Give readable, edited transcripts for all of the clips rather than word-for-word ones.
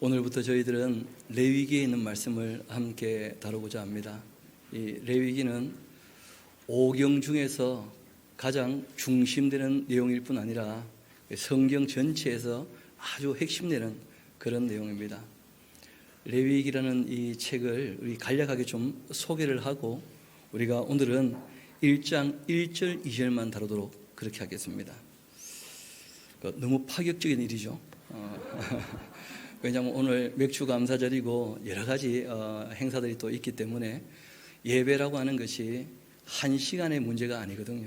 오늘부터 저희들은 레위기에 있는 말씀을 함께 다루고자 합니다. 이 레위기는 오경 중에서 가장 중심되는 내용일 뿐 아니라 성경 전체에서 아주 핵심되는 그런 내용입니다. 레위기라는 이 책을 우리 간략하게 좀 소개를 하고 우리가 오늘은 1장 1절 2절만 다루도록 그렇게 하겠습니다. 너무 파격적인 일이죠. 왜냐하면 오늘 맥주 감사절이고 여러 가지 행사들이 또 있기 때문에 예배라고 하는 것이 한 시간의 문제가 아니거든요.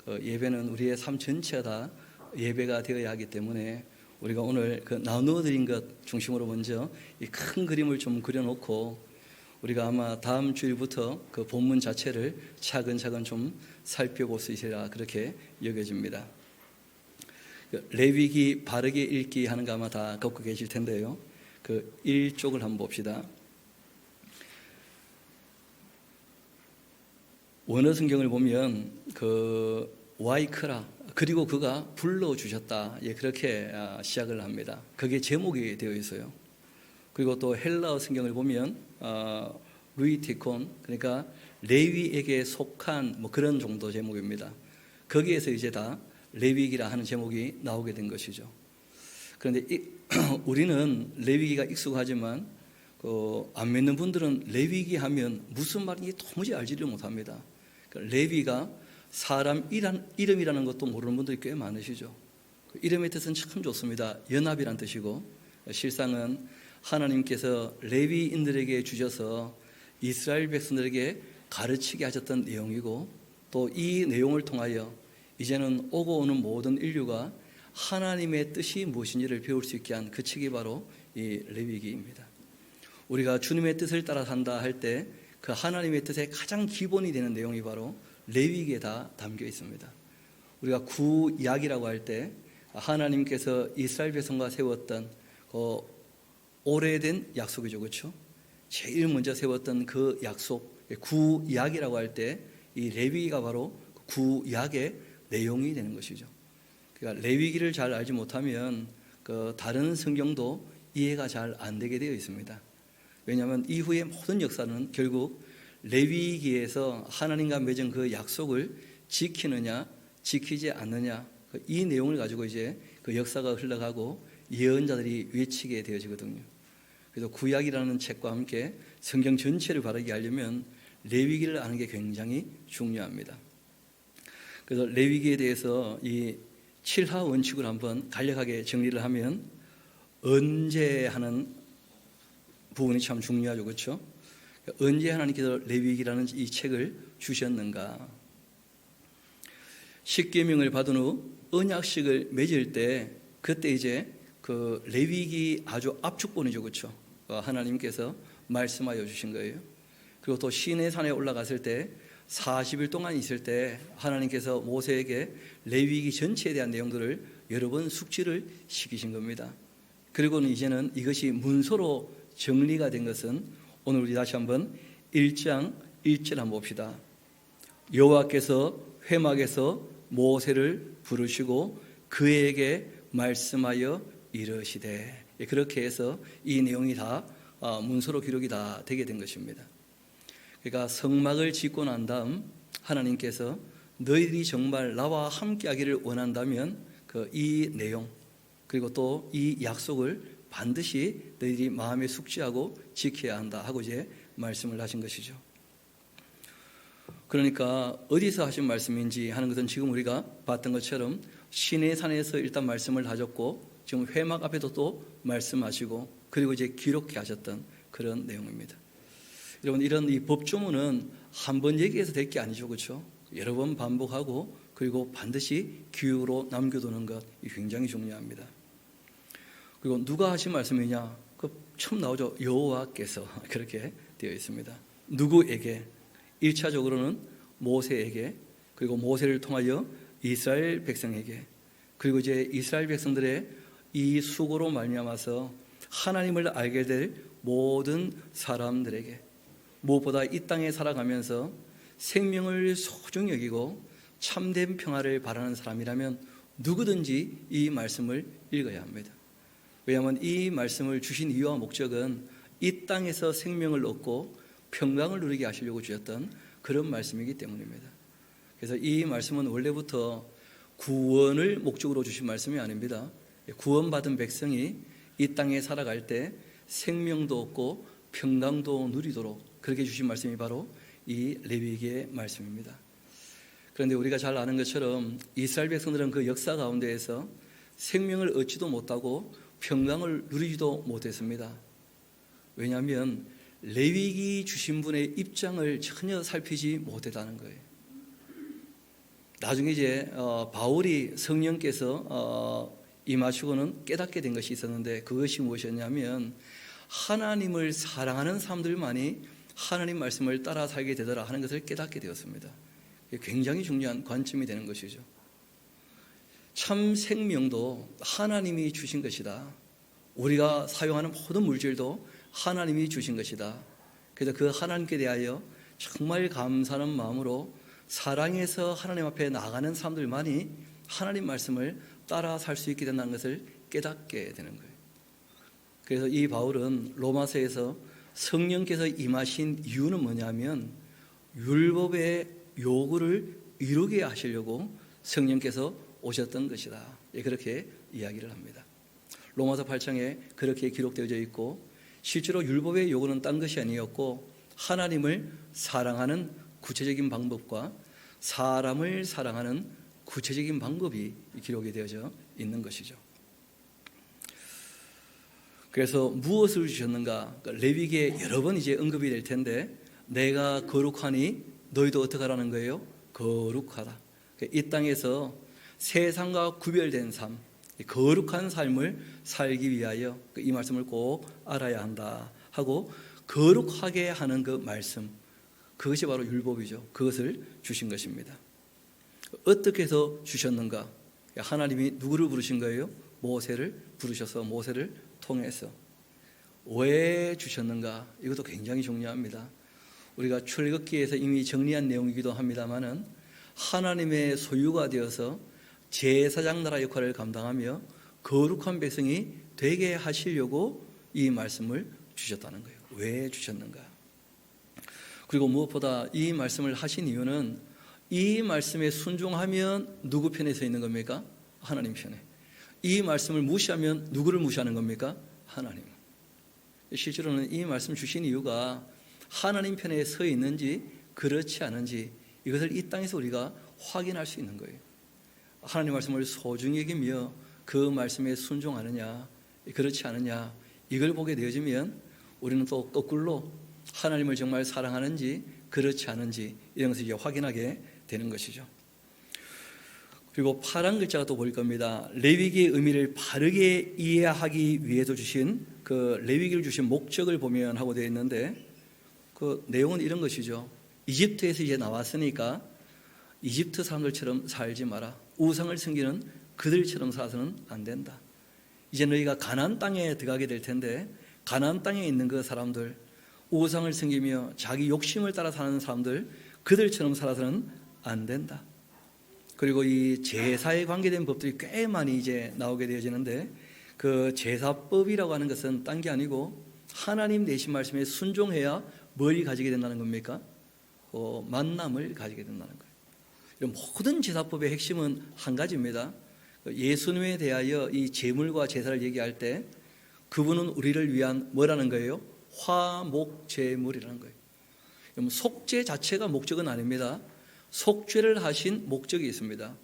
예배는 우리의 삶 전체가 다 예배가 되어야 하기 때문에 우리가 오늘 나누어 드린 것 중심으로 먼저 이 큰 그림을 좀 그려놓고 우리가 아마 다음 주일부터 그 본문 자체를 차근차근 좀 살펴볼 수 있으리라 그렇게 여겨집니다. 레위기 바르게 읽기 하는 거 아마 다 겪고 계실 텐데요. 그 1쪽을 한번 봅시다. 원어 성경을 보면 그 와이크라 그리고 그가 불러주셨다, 예, 그렇게 시작을 합니다. 그게 제목이 되어 있어요. 그리고 또 헬라어 성경을 보면 루이티콘, 그러니까 레위에게 속한 뭐 그런 정도 제목입니다. 거기에서 이제 다 레위기라 하는 제목이 나오게 된 것이죠. 그런데 우리는 레위기가 익숙하지만 안 믿는 분들은 레위기 하면 무슨 말인지 도무지 알지를 못합니다. 레위가 사람 이름이라는 것도 모르는 분들이 꽤 많으시죠. 이름의 뜻은 참 좋습니다. 연합이란 뜻이고, 실상은 하나님께서 레위인들에게 주셔서 이스라엘 백성들에게 가르치게 하셨던 내용이고, 또 이 내용을 통하여 이제는 오고 오는 모든 인류가 하나님의 뜻이 무엇인지를 배울 수 있게 한 그 책이 바로 이 레위기입니다. 우리가 주님의 뜻을 따라 산다 할 때 그 하나님의 뜻의 가장 기본이 되는 내용이 바로 레위기에 다 담겨 있습니다. 우리가 구약이라고 할 때 하나님께서 이스라엘 백성과 세웠던 그 오래된 약속이죠, 그렇죠? 제일 먼저 세웠던 그 약속, 구약이라고 할 때 이 레위기가 바로 구약의 내용이 되는 것이죠. 그러니까 레위기를 잘 알지 못하면 그 다른 성경도 이해가 잘 안 되게 되어 있습니다. 왜냐하면 이후의 모든 역사는 결국 레위기에서 하나님과 맺은 그 약속을 지키느냐 지키지 않느냐, 이 내용을 가지고 이제 그 역사가 흘러가고 예언자들이 외치게 되어지거든요. 그래서 구약이라는 책과 함께 성경 전체를 바르게 하려면 레위기를 아는 게 굉장히 중요합니다. 그래서 레위기에 대해서 이 7하 원칙을 한번 간략하게 정리를 하면 언제 하는 부분이 참 중요하죠, 그렇죠? 언제 하나님께서 레위기라는 이 책을 주셨는가? 십계명을 받은 후 언약식을 맺을 때 그때 이제 그 레위기 아주 압축본이죠, 그렇죠? 하나님께서 말씀하여 주신 거예요. 그리고 또 시내산에 올라갔을 때 40일 동안 있을 때 하나님께서 모세에게 레위기 전체에 대한 내용들을 여러 번 숙지를 시키신 겁니다. 그리고는 이제는 이것이 문서로 정리가 된 것은 오늘 우리 다시 한번 1장 1절 한번 봅시다. 여호와께서 회막에서 모세를 부르시고 그에게 말씀하여 이르시되, 그렇게 해서 이 내용이 다 문서로 기록이 다 되게 된 것입니다. 그러니까 성막을 짓고 난 다음 하나님께서 너희들이 정말 나와 함께 하기를 원한다면 이 내용 그리고 또 이 약속을 반드시 너희들이 마음에 숙지하고 지켜야 한다 하고 이제 말씀을 하신 것이죠. 그러니까 어디서 하신 말씀인지 하는 것은 지금 우리가 봤던 것처럼 시내산에서 일단 말씀을 하셨고 지금 회막 앞에도 또 말씀하시고 그리고 이제 기록해 하셨던 그런 내용입니다. 여러분, 이런 이 법조문은 한 번 얘기해서 될 게 아니죠, 그렇죠? 여러 번 반복하고 그리고 반드시 기록으로 남겨두는 것 굉장히 중요합니다. 그리고 누가 하신 말씀이냐? 처음 나오죠. 여호와께서 그렇게 되어 있습니다. 누구에게? 1차적으로는 모세에게, 그리고 모세를 통하여 이스라엘 백성에게, 그리고 이제 이스라엘 백성들의 이 수고로 말미암아서 하나님을 알게 될 모든 사람들에게, 무엇보다 이 땅에 살아가면서 생명을 소중히 여기고 참된 평화를 바라는 사람이라면 누구든지 이 말씀을 읽어야 합니다. 왜냐하면 이 말씀을 주신 이유와 목적은 이 땅에서 생명을 얻고 평강을 누리게 하시려고 주셨던 그런 말씀이기 때문입니다. 그래서 이 말씀은 원래부터 구원을 목적으로 주신 말씀이 아닙니다. 구원받은 백성이 이 땅에 살아갈 때 생명도 얻고 평강도 누리도록 그렇게 주신 말씀이 바로 이 레위기의 말씀입니다. 그런데 우리가 잘 아는 것처럼 이스라엘 백성들은 그 역사 가운데에서 생명을 얻지도 못하고 평강을 누리지도 못했습니다. 왜냐하면 레위기 주신 분의 입장을 전혀 살피지 못했다는 거예요. 나중에 이제 바울이 성령께서 임하시고는 깨닫게 된 것이 있었는데, 그것이 무엇이었냐면 하나님을 사랑하는 사람들만이 하나님 말씀을 따라 살게 되더라 하는 것을 깨닫게 되었습니다. 굉장히 중요한 관점이 되는 것이죠. 참 생명도 하나님이 주신 것이다. 우리가 사용하는 모든 물질도 하나님이 주신 것이다. 그래서 그 하나님께 대하여 정말 감사하는 마음으로 사랑해서 하나님 앞에 나가는 사람들만이 하나님 말씀을 따라 살 수 있게 된다는 것을 깨닫게 되는 거예요. 그래서 이 바울은 로마서에서 성령께서 임하신 이유는 뭐냐면 율법의 요구를 이루게 하시려고 성령께서 오셨던 것이다. 그렇게 이야기를 합니다. 로마서 8장에 그렇게 기록되어져 있고, 실제로 율법의 요구는 딴 것이 아니었고 하나님을 사랑하는 구체적인 방법과 사람을 사랑하는 구체적인 방법이 기록이 되어져 있는 것이죠. 그래서 무엇을 주셨는가? 레위기에 여러 번 이제 언급이 될 텐데, 내가 거룩하니 너희도 어떻게 하라는 거예요? 거룩하라. 이 땅에서 세상과 구별된 삶, 거룩한 삶을 살기 위하여 이 말씀을 꼭 알아야 한다 하고, 거룩하게 하는 그 말씀, 그것이 바로 율법이죠. 그것을 주신 것입니다. 어떻게 해서 주셨는가? 하나님이 누구를 부르신 거예요? 모세를 부르셔서 모세를 통해서. 왜 주셨는가? 이것도 굉장히 중요합니다. 우리가 출애굽기에서 이미 정리한 내용이기도 합니다마는 하나님의 소유가 되어서 제사장 나라 역할을 감당하며 거룩한 백성이 되게 하시려고 이 말씀을 주셨다는 거예요. 왜 주셨는가? 그리고 무엇보다 이 말씀을 하신 이유는 이 말씀에 순종하면 누구 편에 서 있는 겁니까? 하나님 편에. 이 말씀을 무시하면 누구를 무시하는 겁니까? 하나님. 실제로는 이 말씀 주신 이유가 하나님 편에 서 있는지 그렇지 않은지 이것을 이 땅에서 우리가 확인할 수 있는 거예요. 하나님 말씀을 소중히 여기며 그 말씀에 순종하느냐 그렇지 않느냐, 이걸 보게 되어지면 우리는 또 거꾸로 하나님을 정말 사랑하는지 그렇지 않은지 이런 것을 이제 확인하게 되는 것이죠. 그리고 파란 글자가 또 보일 겁니다. 레위기의 의미를 바르게 이해하기 위해서 주신 그 레위기를 주신 목적을 보면 하고 되어 있는데, 그 내용은 이런 것이죠. 이집트에서 이제 나왔으니까 이집트 사람들처럼 살지 마라. 우상을 섬기는 그들처럼 살아서는 안 된다. 이제 너희가 가나안 땅에 들어가게 될 텐데, 가나안 땅에 있는 그 사람들, 우상을 섬기며 자기 욕심을 따라 사는 사람들, 그들처럼 살아서는 안 된다. 그리고 이 제사에 관계된 법들이 꽤 많이 이제 나오게 되어지는데, 그 제사법이라고 하는 것은 딴 게 아니고 하나님 내신 말씀에 순종해야 뭘 가지게 된다는 겁니까? 만남을 가지게 된다는 거예요. 모든 제사법의 핵심은 한 가지입니다. 예수님에 대하여 이 제물과 제사를 얘기할 때 그분은 우리를 위한 뭐라는 거예요? 화목제물이라는 거예요. 속죄 자체가 목적은 아닙니다. 속죄를 하신 목적이 있습니다.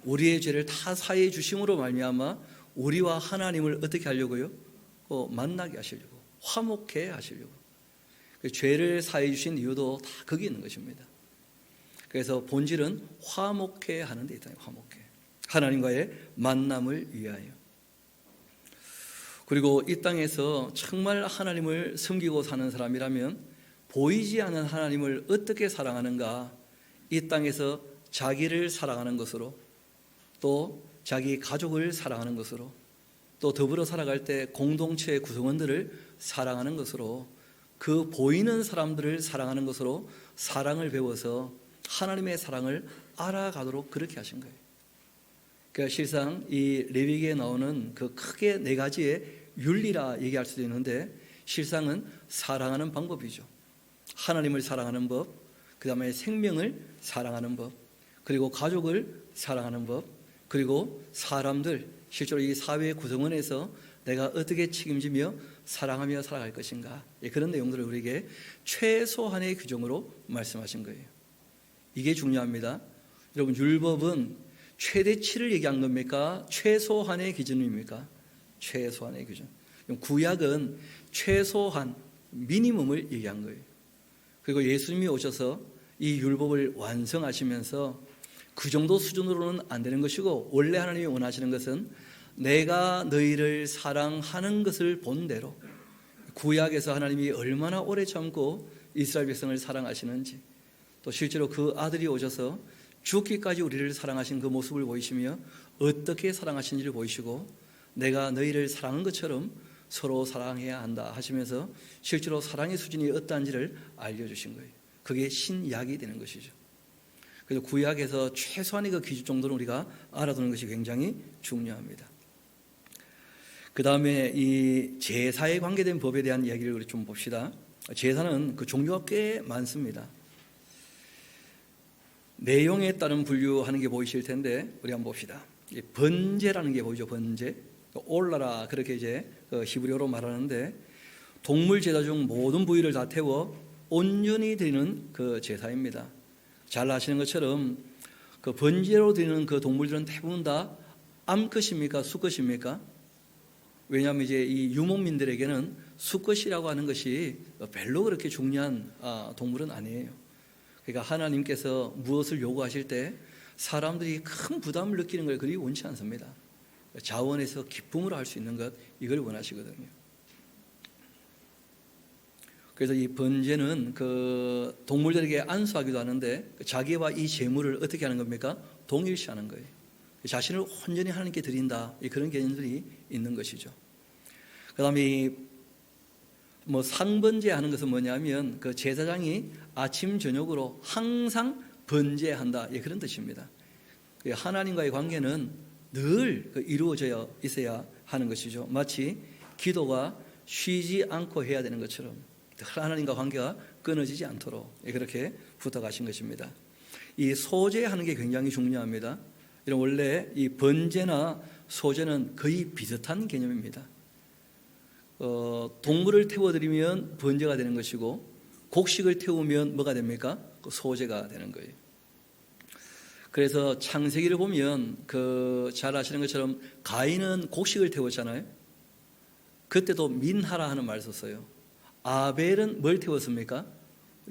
우리의 죄를 다 사해 주심으로 말미암아 우리와 하나님을 어떻게 하려고요? 만나게 하시려고, 화목해 하시려고. 죄를 사해 주신 이유도 다 거기 있는 것입니다. 그래서 본질은 화목해 하는 데 있다. 화목해, 하나님과의 만남을 위하여. 그리고 이 땅에서 정말 하나님을 섬기고 사는 사람이라면 보이지 않는 하나님을 어떻게 사랑하는가? 이 땅에서 자기를 사랑하는 것으로, 또 자기 가족을 사랑하는 것으로, 또 더불어 살아갈 때 공동체의 구성원들을 사랑하는 것으로, 그 보이는 사람들을 사랑하는 것으로 사랑을 배워서 하나님의 사랑을 알아가도록 그렇게 하신 거예요. 그러니까 실상 이 레위기에 나오는 그 크게 네 가지의 윤리라 얘기할 수도 있는데 실상은 사랑하는 방법이죠. 하나님을 사랑하는 법, 그 다음에 생명을 사랑하는 법, 그리고 가족을 사랑하는 법, 그리고 사람들, 실제로 이 사회의 구성원에서 내가 어떻게 책임지며 사랑하며 살아갈 것인가, 그런 내용들을 우리에게 최소한의 규정으로 말씀하신 거예요. 이게 중요합니다. 여러분, 율법은 최대치를 얘기한 겁니까? 최소한의 기준입니까? 최소한의 기준. 구약은 최소한 미니멈을 얘기한 거예요. 그리고 예수님이 오셔서 이 율법을 완성하시면서 그 정도 수준으로는 안 되는 것이고, 원래 하나님이 원하시는 것은 내가 너희를 사랑하는 것을 본대로, 구약에서 하나님이 얼마나 오래 참고 이스라엘 백성을 사랑하시는지, 또 실제로 그 아들이 오셔서 죽기까지 우리를 사랑하신 그 모습을 보이시며 어떻게 사랑하신지를 보이시고, 내가 너희를 사랑한 것처럼 서로 사랑해야 한다 하시면서 실제로 사랑의 수준이 어떠한지를 알려주신 거예요. 그게 신약이 되는 것이죠. 그래서 구약에서 최소한의 그 기준 정도는 우리가 알아두는 것이 굉장히 중요합니다. 그 다음에 이 제사에 관계된 법에 대한 이야기를 우리 좀 봅시다. 제사는 그 종류가 꽤 많습니다. 내용에 따른 분류하는 게 보이실 텐데 우리 한번 봅시다. 번제라는 게 보이죠. 번제. 올라라, 그렇게 이제 히브리어로 말하는데, 동물 제사 중 모든 부위를 다 태워 온전히 드리는 그 제사입니다. 잘 아시는 것처럼 그 번제로 드리는 그 동물들은 대부분 다 암컷입니까? 수컷입니까? 왜냐하면 이제 이 유목민들에게는 수컷이라고 하는 것이 별로 그렇게 중요한 동물은 아니에요. 그러니까 하나님께서 무엇을 요구하실 때 사람들이 큰 부담을 느끼는 걸 그리 원치 않습니다. 자원에서 기쁨으로 할 수 있는 것, 이걸 원하시거든요. 그래서 이 번제는 그 동물들에게 안수하기도 하는데, 자기와 이 제물을 어떻게 하는 겁니까? 동일시하는 거예요. 자신을 온전히 하나님께 드린다, 그런 개념들이 있는 것이죠. 그 다음에 뭐 상번제 하는 것은 뭐냐면 그 제사장이 아침 저녁으로 항상 번제한다, 그런 뜻입니다. 하나님과의 관계는 늘 이루어져 있어야 하는 것이죠. 마치 기도가 쉬지 않고 해야 되는 것처럼 하나님과 관계가 끊어지지 않도록 그렇게 부탁하신 것입니다. 이 소제하는 게 굉장히 중요합니다. 이런 원래 이 번제나 소제는 거의 비슷한 개념입니다. 동물을 태워드리면 번제가 되는 것이고, 곡식을 태우면 뭐가 됩니까? 소제가 되는 거예요. 그래서 창세기를 보면 잘 아시는 것처럼 가인은 곡식을 태웠잖아요. 그때도 민하라 하는 말을 썼어요. 아벨은 뭘 태웠습니까?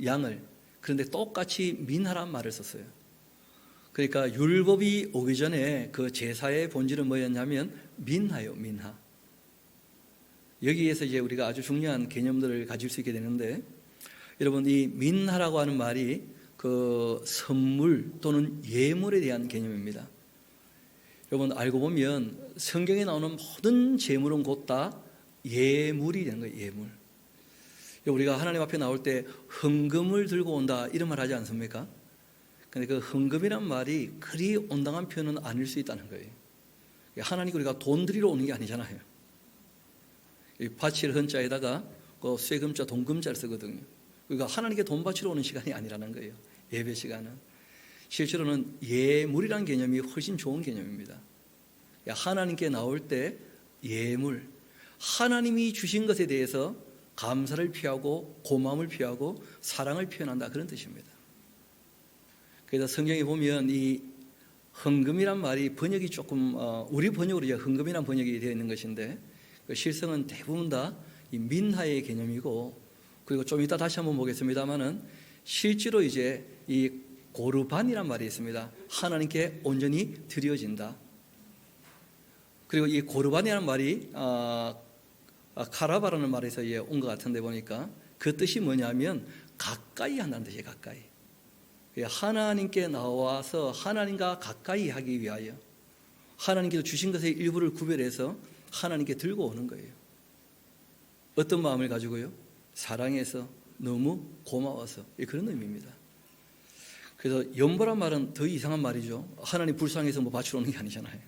양을. 그런데 똑같이 민하란 말을 썼어요. 그러니까 율법이 오기 전에 그 제사의 본질은 뭐였냐면 민하요, 민하. 여기에서 이제 우리가 아주 중요한 개념들을 가질 수 있게 되는데, 여러분, 이 민하라고 하는 말이 그 선물 또는 예물에 대한 개념입니다. 여러분, 알고 보면 성경에 나오는 모든 제물은 곧 다 예물이 되는 거예요. 예물. 우리가 하나님 앞에 나올 때 헌금을 들고 온다, 이런 말 하지 않습니까? 근데 그 헌금이란 말이 그리 온당한 표현은 아닐 수 있다는 거예요. 하나님, 우리가 돈 드리러 오는 게 아니잖아요. 바칠 헌자에다가 그 쇠금자, 동금자를 쓰거든요. 그러니까 하나님께 돈 바치러 오는 시간이 아니라는 거예요. 예배 시간은. 실제로는 예물이라는 개념이 훨씬 좋은 개념입니다. 하나님께 나올 때 예물, 하나님이 주신 것에 대해서 감사를 표하고 고마움을 표하고 사랑을 표현한다, 그런 뜻입니다. 그래서 성경에 보면 이 헌금이란 말이 번역이 조금 우리 번역으로 이제 헌금이란 번역이 되어 있는 것인데, 그 실성은 대부분 다 이 민하의 개념이고, 그리고 좀 이따 다시 한번 보겠습니다만은 실제로 이제 이 고르반이란 말이 있습니다. 하나님께 온전히 드려진다. 그리고 이 고르반이라는 말이 카라바라는 말에서 온 것 같은데 보니까 그 뜻이 뭐냐면 가까이 한다는 뜻이에요. 가까이. 하나님께 나와서 하나님과 가까이 하기 위하여 하나님께서 주신 것의 일부를 구별해서 하나님께 들고 오는 거예요. 어떤 마음을 가지고요? 사랑해서, 너무 고마워서, 그런 의미입니다. 그래서 연보란 말은 더 이상한 말이죠. 하나님 불쌍해서 뭐 바치러 오는 게 아니잖아요.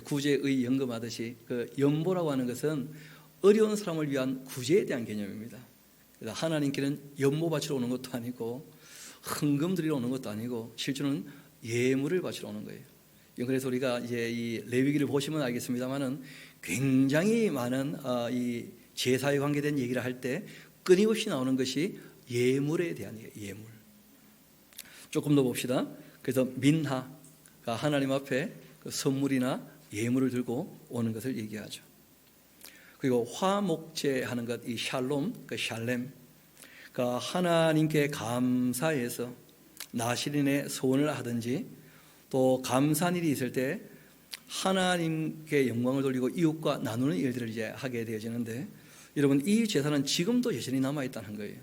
구제의 연금하듯이 그 연보라고 하는 것은 어려운 사람을 위한 구제에 대한 개념입니다. 그래서 하나님께는 연보 바치러 오는 것도 아니고 헌금 드리러 오는 것도 아니고 실제로는 예물을 바치러 오는 거예요. 그래서 우리가 이제 이 레위기를 보시면 알겠습니다만은 굉장히 많은 이 제사에 관계된 얘기를 할 때 끊임없이 나오는 것이 예물에 대한 얘기예요. 예물. 조금 더 봅시다. 그래서 민하가 하나님 앞에 그 선물이나 예물을 들고 오는 것을 얘기하죠. 그리고 화목제 하는 것, 이 샬롬, 그 샬렘, 그 하나님께 감사해서 나시린의 소원을 하든지 또 감사한 일이 있을 때 하나님께 영광을 돌리고 이웃과 나누는 일들을 이제 하게 되어지는데, 여러분 이 제사는 지금도 여전히 남아 있다는 거예요.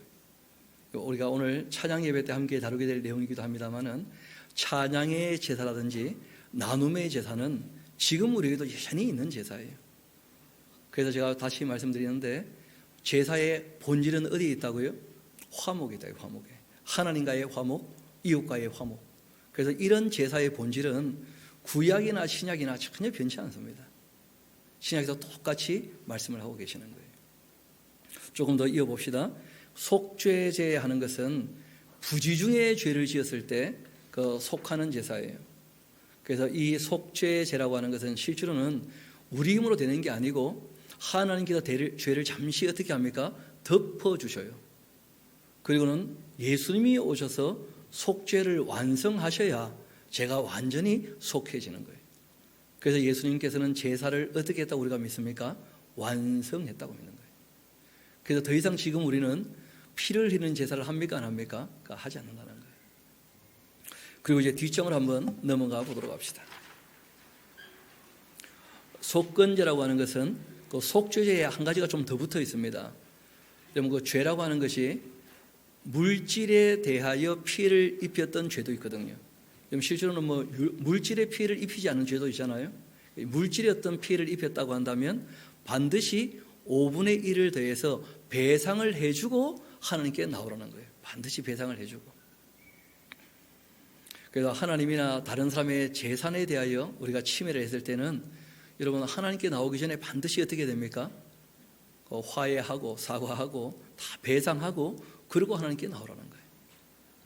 우리가 오늘 찬양 예배 때 함께 다루게 될 내용이기도 합니다만은 찬양의 제사라든지 나눔의 제사는 지금 우리에게도 여전히 있는 제사예요. 그래서 제가 다시 말씀드리는데 제사의 본질은 어디에 있다고요? 화목에 있다. 화목에. 하나님과의 화목, 이웃과의 화목. 그래서 이런 제사의 본질은 구약이나 신약이나 전혀 변치 않습니다. 신약에서 똑같이 말씀을 하고 계시는 거예요. 조금 더 이어봅시다. 속죄제 하는 것은 부지 중에 죄를 지었을 때 그 속하는 제사예요. 그래서 이 속죄제라고 하는 것은 실제로는 우리 힘으로 되는 게 아니고 하나님께서 죄를 잠시 어떻게 합니까? 덮어주셔요. 그리고는 예수님이 오셔서 속죄를 완성하셔야 제가 완전히 속해지는 거예요. 그래서 예수님께서는 제사를 어떻게 했다고 우리가 믿습니까? 완성했다고 믿는 거예요. 그래서 더 이상 지금 우리는 피를 흘리는 제사를 합니까? 안 합니까? 하지 않는다는 거예요. 그리고 이제 뒷장을 한번 넘어가 보도록 합시다. 속건제라고 하는 것은 그 속죄제에 한 가지가 좀 더 붙어 있습니다. 여러분 그 죄라고 하는 것이 물질에 대하여 피해를 입혔던 죄도 있거든요. 실제로는 뭐 물질에 피해를 입히지 않은 죄도 있잖아요. 물질에 어떤 피해를 입혔다고 한다면 반드시 5분의 1을 더해서 배상을 해주고 하나님께 나오라는 거예요. 반드시 배상을 해주고. 그래서 하나님이나 다른 사람의 재산에 대하여 우리가 침해를 했을 때는 여러분 하나님께 나오기 전에 반드시 어떻게 됩니까? 화해하고 사과하고 다 배상하고 그리고 하나님께 나오라는 거예요.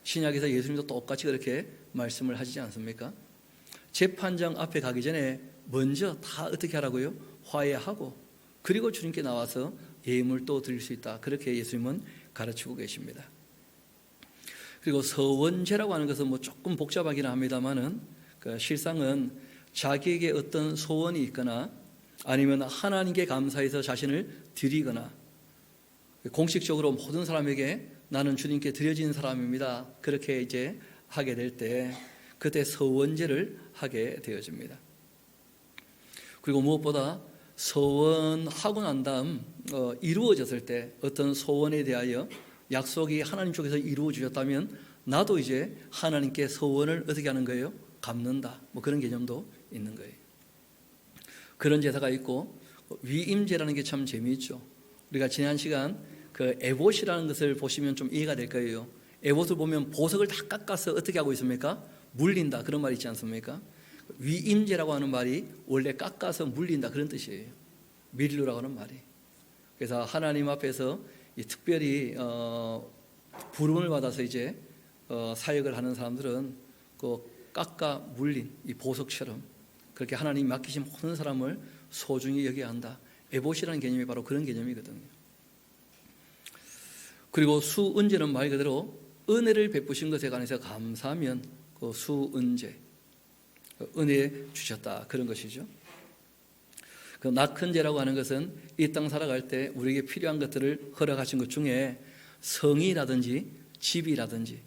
신약에서 예수님도 똑같이 그렇게 말씀을 하시지 않습니까? 재판장 앞에 가기 전에 먼저 다 어떻게 하라고요? 화해하고 그리고 주님께 나와서 예물도 드릴 수 있다. 그렇게 예수님은 가르치고 계십니다. 그리고 서원제라고 하는 것은 뭐 조금 복잡하긴 합니다만은 그 실상은 자기에게 어떤 소원이 있거나 아니면 하나님께 감사해서 자신을 드리거나 공식적으로 모든 사람에게 나는 주님께 드려진 사람입니다. 그렇게 이제 하게 될 때 그때 서원제를 하게 되어집니다. 그리고 무엇보다 서원하고 난 다음 이루어졌을 때 어떤 소원에 대하여 약속이 하나님 쪽에서 이루어지셨다면 나도 이제 하나님께 소원을 어떻게 하는 거예요? 갚는다. 뭐 그런 개념도 있는 거예요. 그런 제사가 있고 위임제라는 게 참 재미있죠. 우리가 지난 시간 그 에봇이라는 것을 보시면 좀 이해가 될 거예요. 에봇을 보면 보석을 다 깎아서 어떻게 하고 있습니까? 물린다. 그런 말이 있지 않습니까? 위임제라고 하는 말이 원래 깎아서 물린다 그런 뜻이에요. 밀루라고 하는 말이. 그래서 하나님 앞에서 특별히 부름을 받아서 이제 사역을 하는 사람들은 그 깎아 물린 이 보석처럼 그렇게 하나님이 맡기신 모든 사람을 소중히 여겨야 한다. 에봇이라는 개념이 바로 그런 개념이거든요. 그리고 수은제는 말 그대로 은혜를 베푸신 것에 관해서 감사하면 그 수은제, 은혜 주셨다 그런 것이죠. 그 낙헌제라고 하는 것은 이 땅 살아갈 때 우리에게 필요한 것들을 허락하신 것 중에 성이라든지 집이라든지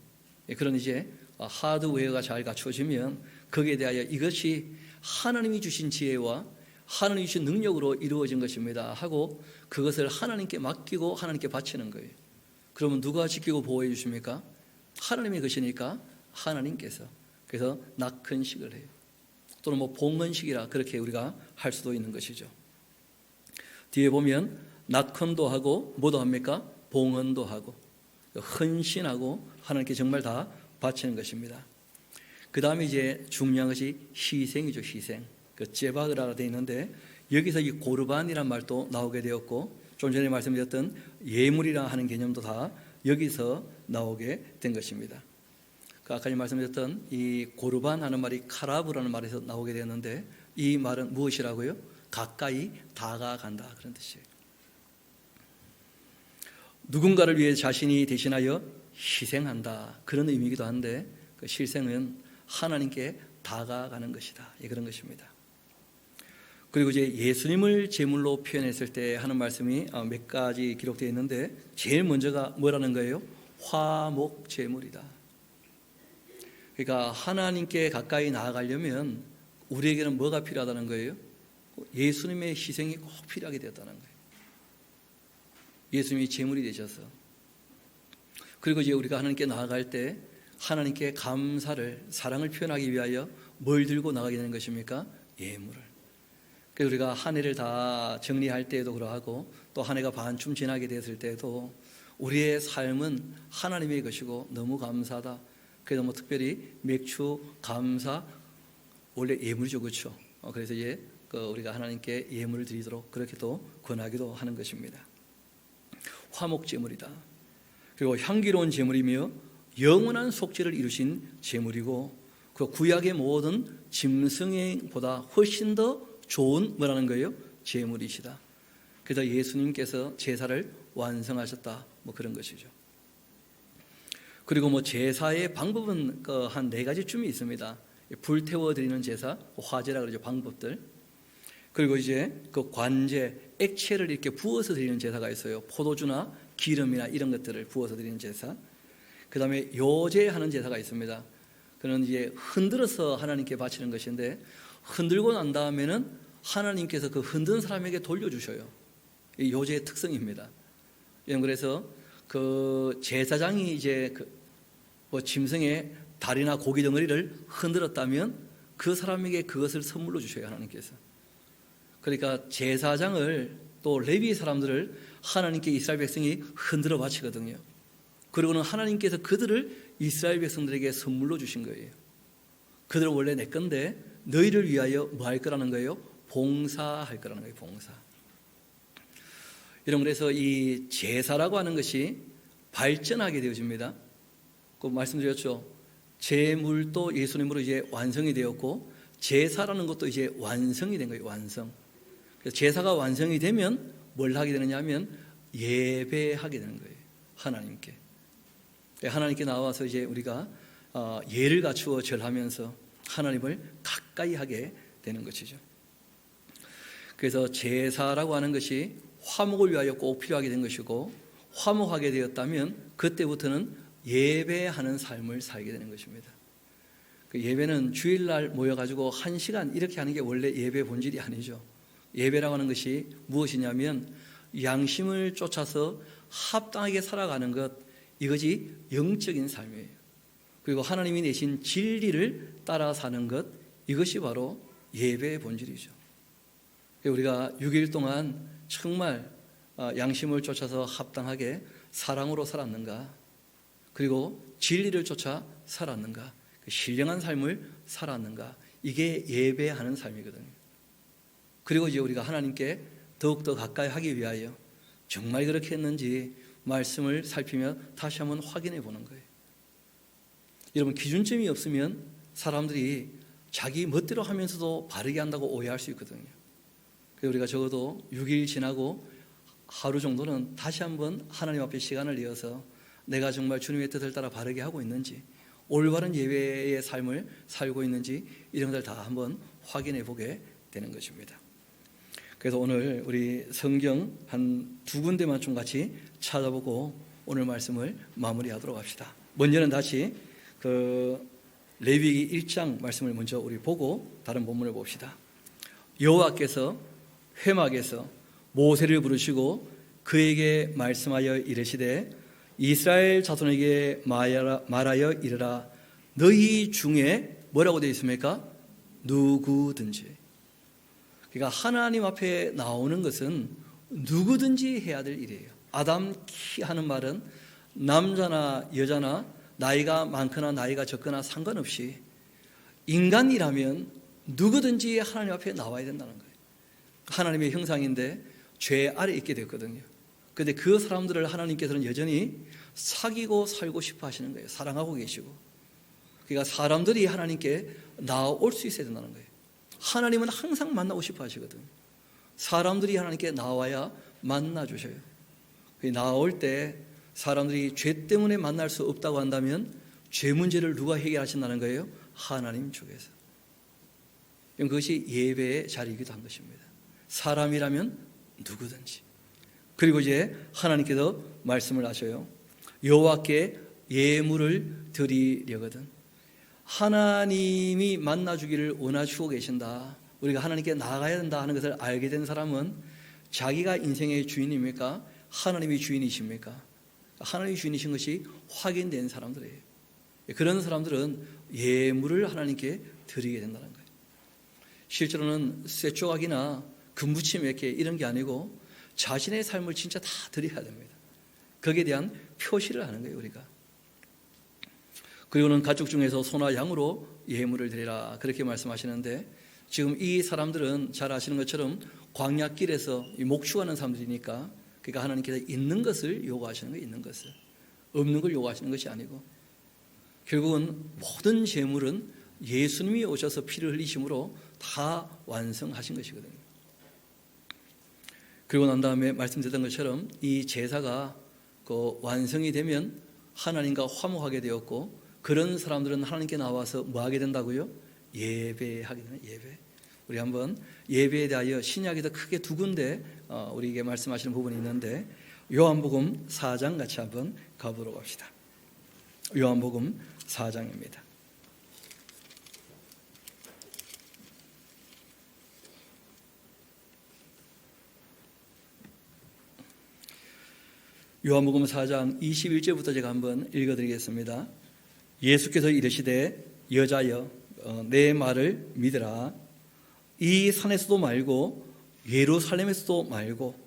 그런 이제 하드웨어가 잘 갖춰지면 거기에 대하여 이것이 하나님이 주신 지혜와 하나님이 주신 능력으로 이루어진 것입니다 하고 그것을 하나님께 맡기고 하나님께 바치는 거예요. 그러면 누가 지키고 보호해 주십니까? 하나님의 것이니까 하나님께서. 그래서 낙헌식을 해요. 또는 뭐 봉헌식이라 그렇게 우리가 할 수도 있는 것이죠. 뒤에 보면 낙헌도 하고 뭐도 합니까? 봉헌도 하고 헌신하고 하나님께 정말 다 바치는 것입니다. 그 다음에 이제 중요한 것이 희생이죠. 희생. 그 제바그라가 되어 있는데 여기서 이 고르반이란 말도 나오게 되었고 좀 전에 말씀드렸던 예물이라 하는 개념도 다 여기서 나오게 된 것입니다. 그 아까 말씀드렸던 이 고르반 하는 말이 카라브라는 말에서 나오게 되었는데 이 말은 무엇이라고요? 가까이 다가간다 그런 뜻이에요. 누군가를 위해 자신이 대신하여 희생한다 그런 의미이기도 한데 그 희생은 하나님께 다가가는 것이다 그런 것입니다. 그리고 이제 예수님을 제물로 표현했을 때 하는 말씀이 몇 가지 기록되어 있는데 제일 먼저가 뭐라는 거예요? 화목 제물이다. 그러니까 하나님께 가까이 나아가려면 우리에게는 뭐가 필요하다는 거예요? 예수님의 희생이 꼭 필요하게 되었다는 거예요. 예수님이 제물이 되셔서. 그리고 이제 우리가 하나님께 나아갈 때 하나님께 감사를, 사랑을 표현하기 위하여 뭘 들고 나가게 되는 것입니까? 예물을. 그래서 우리가 한 해를 다 정리할 때에도 그러하고 또 한 해가 반쯤 지나게 됐을 때도 우리의 삶은 하나님의 것이고 너무 감사하다. 그래서 뭐 특별히 맥주, 감사, 원래 예물이죠, 그렇죠? 그래서 이제 우리가 하나님께 예물을 드리도록 그렇게 또 권하기도 하는 것입니다. 화목 제물이다. 그리고 향기로운 제물이며 영원한 속죄를 이루신 제물이고 그 구약의 모든 짐승보다 훨씬 더 좋은 뭐라는 거예요? 제물이시다. 그래서 예수님께서 제사를 완성하셨다. 뭐 그런 것이죠. 그리고 뭐 제사의 방법은 한 4가지쯤이 있습니다. 불태워 드리는 제사, 화제라 그러죠. 방법들. 그리고 이제 그 관제, 액체를 이렇게 부어서 드리는 제사가 있어요. 포도주나 기름이나 이런 것들을 부어서 드리는 제사. 그 다음에 요제하는 제사가 있습니다. 그는 이제 흔들어서 하나님께 바치는 것인데 흔들고 난 다음에는 하나님께서 그 흔든 사람에게 돌려주셔요. 이 요제의 특성입니다. 그래서 그 제사장이 이제 뭐 짐승의 다리나 고기 덩어리를 흔들었다면 그 사람에게 그것을 선물로 주셔요. 하나님께서. 그러니까 제사장을 또 레위 사람들을 하나님께 이스라엘 백성이 흔들어 바치거든요. 그리고는 하나님께서 그들을 이스라엘 백성들에게 선물로 주신 거예요. 그들은 원래 내 건데 너희를 위하여 뭐 할 거라는 거예요? 봉사할 거라는 거예요. 봉사. 여러분 그래서 이 제사라고 하는 것이 발전하게 되어집니다. 그 말씀드렸죠. 제물도 예수님으로 이제 완성이 되었고 제사라는 것도 이제 완성이 된 거예요. 완성. 그래서 제사가 완성이 되면 뭘 하게 되느냐 하면 예배하게 되는 거예요. 하나님께. 하나님께 나와서 이제 우리가 예를 갖추어 절하면서 하나님을 가까이 하게 되는 것이죠. 그래서 제사라고 하는 것이 화목을 위하여 꼭 필요하게 된 것이고 화목하게 되었다면 그때부터는 예배하는 삶을 살게 되는 것입니다. 그 예배는 주일날 모여가지고 1시간 이렇게 하는 게 원래 예배 본질이 아니죠. 예배라고 하는 것이 무엇이냐면 양심을 쫓아서 합당하게 살아가는 것, 이것이 영적인 삶이에요. 그리고 하나님이 내신 진리를 따라 사는 것, 이것이 바로 예배의 본질이죠. 우리가 6일 동안 정말 양심을 쫓아서 합당하게 사랑으로 살았는가, 그리고 진리를 쫓아 살았는가, 신령한 삶을 살았는가, 이게 예배하는 삶이거든요. 그리고 이제 우리가 하나님께 더욱더 가까이 하기 위하여 정말 그렇게 했는지 말씀을 살피며 다시 한번 확인해 보는 거예요. 여러분 기준점이 없으면 사람들이 자기 멋대로 하면서도 바르게 한다고 오해할 수 있거든요. 그래서 우리가 적어도 6일 지나고 하루 정도는 다시 한번 하나님 앞에 시간을 내어서 내가 정말 주님의 뜻을 따라 바르게 하고 있는지, 올바른 예배의 삶을 살고 있는지 이런 것들 다 한번 확인해 보게 되는 것입니다. 그래서 오늘 우리 성경 한 2군데만 좀 같이 찾아보고 오늘 말씀을 마무리하도록 합시다. 먼저는 다시 레위기 1장 말씀을 먼저 우리 보고 다른 본문을 봅시다. 여호와께서 회막에서 모세를 부르시고 그에게 말씀하여 이르시되 이스라엘 자손에게 말하여 이르라. 너희 중에 뭐라고 되어 있습니까? 누구든지. 그러니까 하나님 앞에 나오는 것은 누구든지 해야 될 일이에요. 아담키 하는 말은 남자나 여자나 나이가 많거나 나이가 적거나 상관없이 인간이라면 누구든지 하나님 앞에 나와야 된다는 거예요. 하나님의 형상인데 죄 아래 있게 됐거든요. 그런데 그 사람들을 하나님께서는 여전히 사귀고 살고 싶어 하시는 거예요. 사랑하고 계시고. 그러니까 사람들이 하나님께 나올 수 있어야 된다는 거예요. 하나님은 항상 만나고 싶어 하시거든요. 사람들이 하나님께 나와야 만나 주셔요. 나올 때 사람들이 죄 때문에 만날 수 없다고 한다면 죄 문제를 누가 해결하신다는 거예요? 하나님 쪽에서. 그것이 예배의 자리이기도 한 것입니다. 사람이라면 누구든지. 그리고 이제 하나님께서 말씀을 하셔요. 여호와께 예물을 드리려거든. 하나님이 만나주기를 원하시고 계신다. 우리가 하나님께 나아가야 된다 하는 것을 알게 된 사람은 자기가 인생의 주인입니까? 하나님이 주인이십니까? 하나님이 주인이신 것이 확인된 사람들이에요. 그런 사람들은 예물을 하나님께 드리게 된다는 거예요. 실제로는 쇠조각이나 금붙이 몇 개 이런 게 아니고 자신의 삶을 진짜 다 드려야 됩니다. 거기에 대한 표시를 하는 거예요, 우리가. 그리고는 가족 중에서 소나 양으로 예물을 드리라 그렇게 말씀하시는데, 지금 이 사람들은 잘 아시는 것처럼 광야길에서 목축하는 사람들이니까, 그러니까 하나님께서 있는 것을 요구하시는 거예요. 있는 것을. 없는 걸 요구하시는 것이 아니고, 결국은 모든 제물은 예수님이 오셔서 피를 흘리심으로 다 완성하신 것이거든요. 그리고 난 다음에 말씀드렸던 것처럼 이 제사가 그 완성이 되면 하나님과 화목하게 되었고, 그런 사람들은 하나님께 나와서 뭐 하게 된다고요? 예배하게 되는 예배. 우리 한번 예배에 대하여 신약에도 크게 두 군데 우리에게 말씀하시는 부분이 있는데, 요한복음 4장 같이 한번 가보러 갑시다. 요한복음 4장입니다. 요한복음 4장 21절부터 제가 한번 읽어드리겠습니다. 예수께서 이르시되 여자여 내 말을 믿으라. 이 산에서도 말고 예루살렘에서도 말고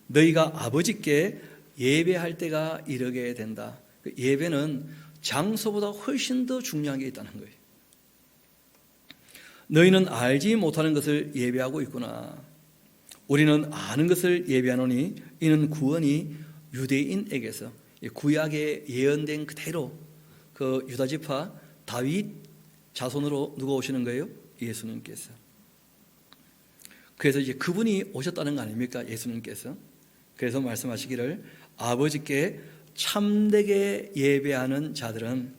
너희가 아버지께 예배할 때가 이르게 된다. 예배는 장소보다 훨씬 더 중요한 게 있다는 거예요. 너희는 알지 못하는 것을 예배하고 있구나. 우리는 아는 것을 예배하노니 이는 구원이 유대인에게서, 구약에 예언된 그대로 그 유다지파 다윗 자손으로 누가 오시는 거예요? 예수님께서. 그래서 이제 그분이 오셨다는 거 아닙니까? 예수님께서. 그래서 말씀하시기를 아버지께 참되게 예배하는 자들은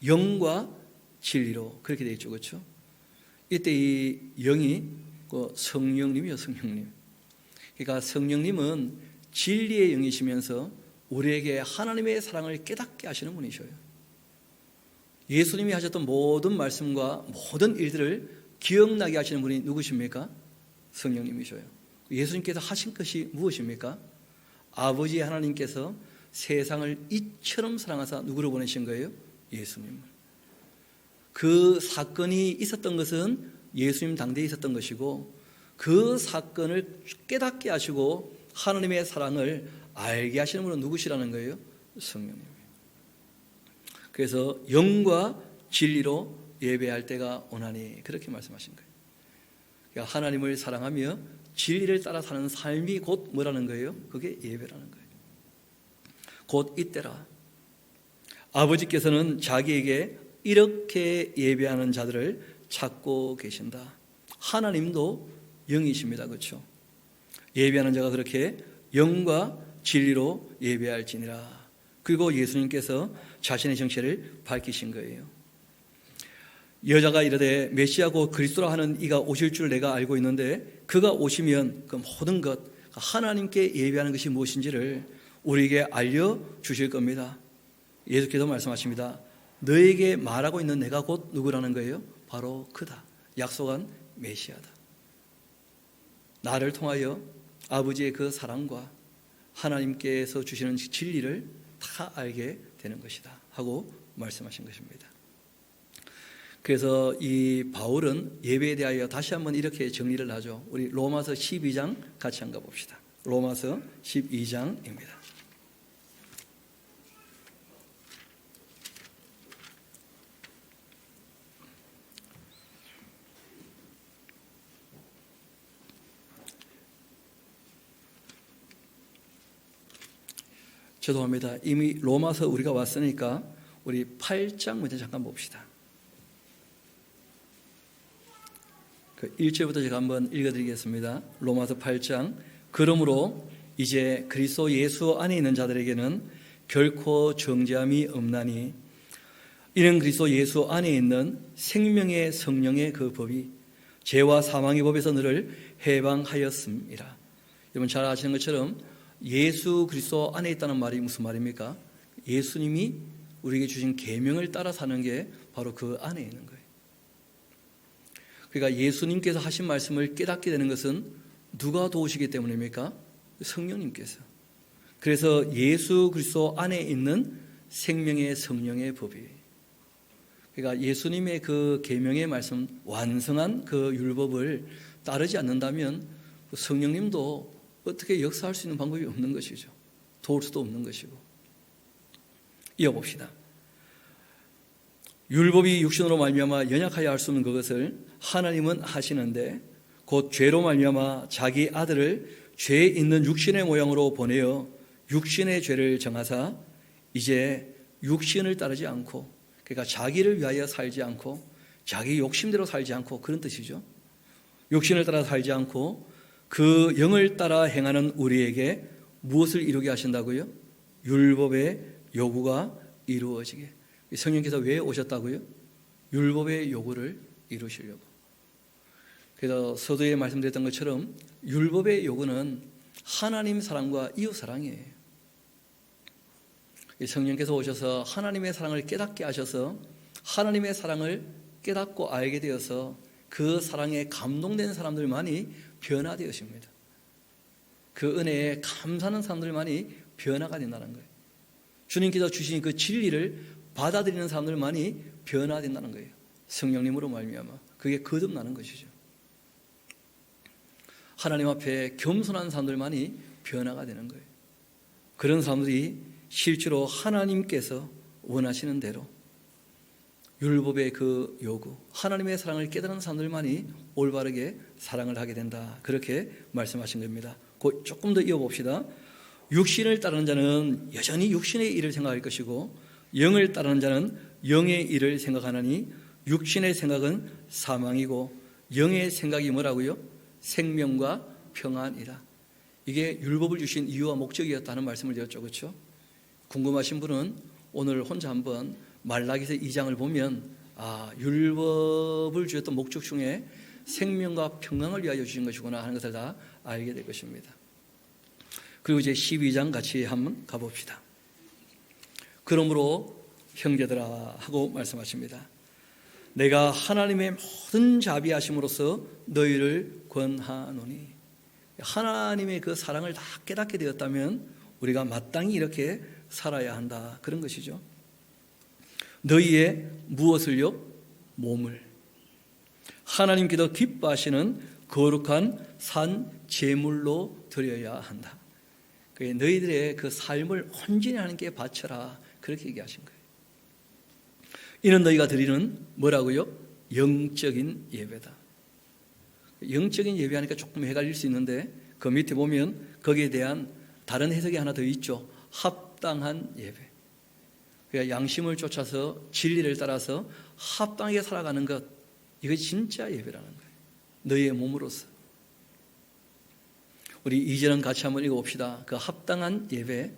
영과 진리로, 그렇게 되어 있죠. 그렇죠? 이때 이 영이 성령님이요, 성령님. 그러니까 성령님은 진리의 영이시면서 우리에게 하나님의 사랑을 깨닫게 하시는 분이셔요. 예수님이 하셨던 모든 말씀과 모든 일들을 기억나게 하시는 분이 누구십니까? 성령님이셔요. 예수님께서 하신 것이 무엇입니까? 아버지 하나님께서 세상을 이처럼 사랑하사 누구를 보내신 거예요? 예수님을. 그 사건이 있었던 것은 예수님 당대에 있었던 것이고, 그 사건을 깨닫게 하시고 하나님의 사랑을 알게 하시는 분은 누구시라는 거예요? 성령님. 그래서 영과 진리로 예배할 때가 오나니, 그렇게 말씀하신 거예요. 그러니까 하나님을 사랑하며 진리를 따라 사는 삶이 곧 뭐라는 거예요? 그게 예배라는 거예요. 곧 이때라. 아버지께서는 자기에게 이렇게 예배하는 자들을 찾고 계신다. 하나님도 영이십니다. 그렇죠? 예배하는 자가 그렇게 영과 진리로 예배할지니라. 그리고 예수님께서 자신의 정체를 밝히신 거예요. 여자가 이르되 메시아고 그리스도라 하는 이가 오실 줄 내가 알고 있는데 그가 오시면 그 모든 것, 하나님께 예배하는 것이 무엇인지를 우리에게 알려주실 겁니다. 예수께서 말씀하십니다. 너에게 말하고 있는 내가 곧 누구라는 거예요? 바로 그다. 약속한 메시아다. 나를 통하여 아버지의 그 사랑과 하나님께서 주시는 진리를 다 알게 되는 것이다 하고 말씀하신 것입니다. 그래서 이 바울은 예배에 대하여 다시 한번 이렇게 정리를 하죠. 우리 로마서 12장 같이 한번 봅시다. 로마서 12장입니다. 죄송합니다. 이미 로마서 우리가 왔으니까 우리 8장 먼저 잠깐 봅시다. 그 1절부터 제가 한번 읽어드리겠습니다. 로마서 8장. 그러므로 이제 그리스도 예수 안에 있는 자들에게는 결코 정죄함이 없나니 이는 그리스도 예수 안에 있는 생명의 성령의 그 법이 죄와 사망의 법에서 너를 해방하였습니다. 여러분 잘 아시는 것처럼 예수 그리스도 안에 있다는 말이 무슨 말입니까? 예수님이 우리에게 주신 계명을 따라 사는 게 바로 그 안에 있는 거예요. 그러니까 예수님께서 하신 말씀을 깨닫게 되는 것은 누가 도우시기 때문입니까? 성령님께서. 그래서 예수 그리스도 안에 있는 생명의 성령의 법이에요. 그러니까 예수님의 그 계명의 말씀, 완성한 그 율법을 따르지 않는다면 성령님도 어떻게 역사할 수 있는 방법이 없는 것이죠. 도울 수도 없는 것이고. 이어봅시다. 율법이 육신으로 말미암아 연약하여 할 수 없는 그것을 하나님은 하시는데 곧 죄로 말미암아 자기 아들을 죄 있는 육신의 모양으로 보내어 육신의 죄를 정하사 이제 육신을 따르지 않고, 그러니까 자기를 위하여 살지 않고 자기 욕심대로 살지 않고, 그런 뜻이죠. 육신을 따라 살지 않고 그 영을 따라 행하는 우리에게 무엇을 이루게 하신다고요? 율법의 요구가 이루어지게. 성령께서 왜 오셨다고요? 율법의 요구를 이루시려고. 그래서 서두에 말씀드렸던 것처럼 율법의 요구는 하나님 사랑과 이웃 사랑이에요. 성령께서 오셔서 하나님의 사랑을 깨닫게 하셔서 하나님의 사랑을 깨닫고 알게 되어서 그 사랑에 감동된 사람들만이 변화되어집니다. 그 은혜에 감사하는 사람들만이 변화가 된다는 거예요. 주님께서 주신 그 진리를 받아들이는 사람들만이 변화된다는 거예요. 성령님으로 말미암아. 그게 거듭나는 것이죠. 하나님 앞에 겸손한 사람들만이 변화가 되는 거예요. 그런 사람들이 실제로 하나님께서 원하시는 대로 율법의 그 요구, 하나님의 사랑을 깨달은 사람들만이 올바르게 사랑을 하게 된다. 그렇게 말씀하신 겁니다. 조금 더 이어봅시다. 육신을 따르는 자는 여전히 육신의 일을 생각할 것이고 영을 따르는 자는 영의 일을 생각하나니 육신의 생각은 사망이고 영의 생각이 뭐라고요? 생명과 평안이다. 이게 율법을 주신 이유와 목적이었다는 말씀을 드렸죠. 그렇죠? 궁금하신 분은 오늘 혼자 한번 말라기서 2장을 보면 율법을 주셨던 목적 중에 생명과 평강을 위하여 주신 것이구나 하는 것을 다 알게 될 것입니다. 그리고 이제 12장 같이 한번 가봅시다. 그러므로 형제들아 하고 말씀하십니다. 내가 하나님의 모든 자비하심으로써 너희를 권하노니. 하나님의 그 사랑을 다 깨닫게 되었다면 우리가 마땅히 이렇게 살아야 한다. 그런 것이죠. 너희의 무엇을요? 몸을 하나님께서 기뻐하시는 거룩한 산 제물로 드려야 한다. 너희들의 그 삶을 온전히 하나님께 바쳐라. 그렇게 얘기하신 거예요. 이는 너희가 드리는 뭐라고요? 영적인 예배다. 영적인 예배하니까 조금 헷갈릴 수 있는데 그 밑에 보면 거기에 대한 다른 해석이 하나 더 있죠. 합당한 예배. 그러니까 양심을 쫓아서 진리를 따라서 합당하게 살아가는 것, 이것이 진짜 예배라는 거예요. 너희의 몸으로서. 우리 2절은 같이 한번 읽어봅시다. 그 합당한 예배,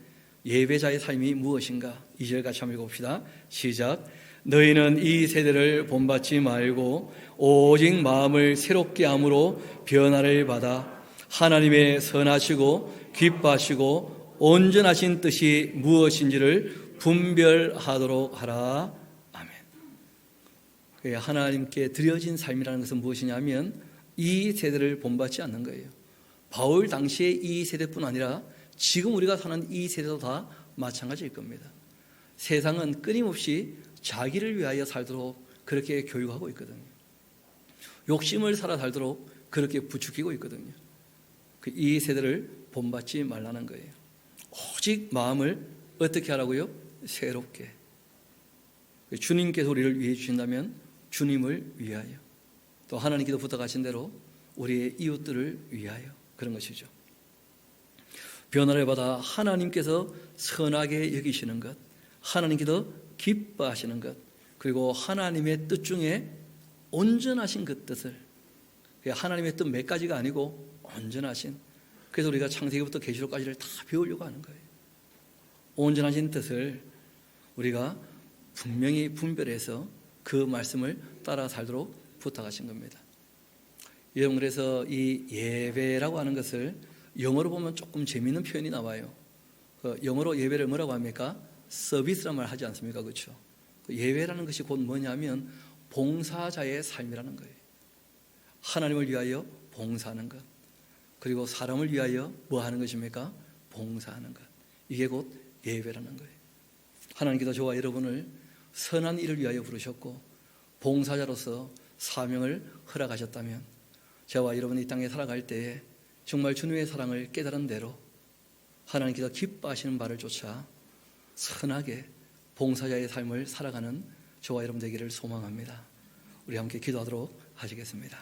예배자의 삶이 무엇인가? 2절 같이 한번 읽어봅시다. 시작. 너희는 이 세대를 본받지 말고 오직 마음을 새롭게 함으로 변화를 받아 하나님의 선하시고 기뻐하시고 온전하신 뜻이 무엇인지를 분별하도록 하라. 아멘. 하나님께 드려진 삶이라는 것은 무엇이냐면 이 세대를 본받지 않는 거예요. 바울 당시의 이 세대뿐 아니라 지금 우리가 사는 이 세대도 다 마찬가지일 겁니다. 세상은 끊임없이 자기를 위하여 살도록 그렇게 교육하고 있거든요. 욕심을 살아 살도록 그렇게 부추기고 있거든요. 이 세대를 본받지 말라는 거예요. 오직 마음을 어떻게 하라고요? 새롭게. 주님께서 우리를 위해 주신다면 주님을 위하여, 또 하나님께서 부탁하신 대로 우리의 이웃들을 위하여, 그런 것이죠. 변화를 받아 하나님께서 선하게 여기시는 것, 하나님께서 기뻐하시는 것, 그리고 하나님의 뜻 중에 온전하신 그 뜻을, 하나님의 뜻 몇 가지가 아니고 온전하신, 그래서 우리가 창세기부터 계시록까지를 다 배우려고 하는 거예요. 온전하신 뜻을 우리가 분명히 분별해서 그 말씀을 따라 살도록 부탁하신 겁니다. 여러분, 그래서 이 예배라고 하는 것을 영어로 보면 조금 재미있는 표현이 나와요. 영어로 예배를 뭐라고 합니까? 서비스란 말 하지 않습니까? 그렇죠? 예배라는 것이 곧 뭐냐면 봉사자의 삶이라는 거예요. 하나님을 위하여 봉사하는 것, 그리고 사람을 위하여 뭐 하는 것입니까? 봉사하는 것. 이게 곧 예배라는 거예요. 하나님께서 저와 여러분을 선한 일을 위하여 부르셨고 봉사자로서 사명을 허락하셨다면 저와 여러분이 이 땅에 살아갈 때에 정말 주님의 사랑을 깨달은 대로 하나님께서 기뻐하시는 바를 쫓아 선하게 봉사자의 삶을 살아가는 저와 여러분 되기를 소망합니다. 우리 함께 기도하도록 하시겠습니다.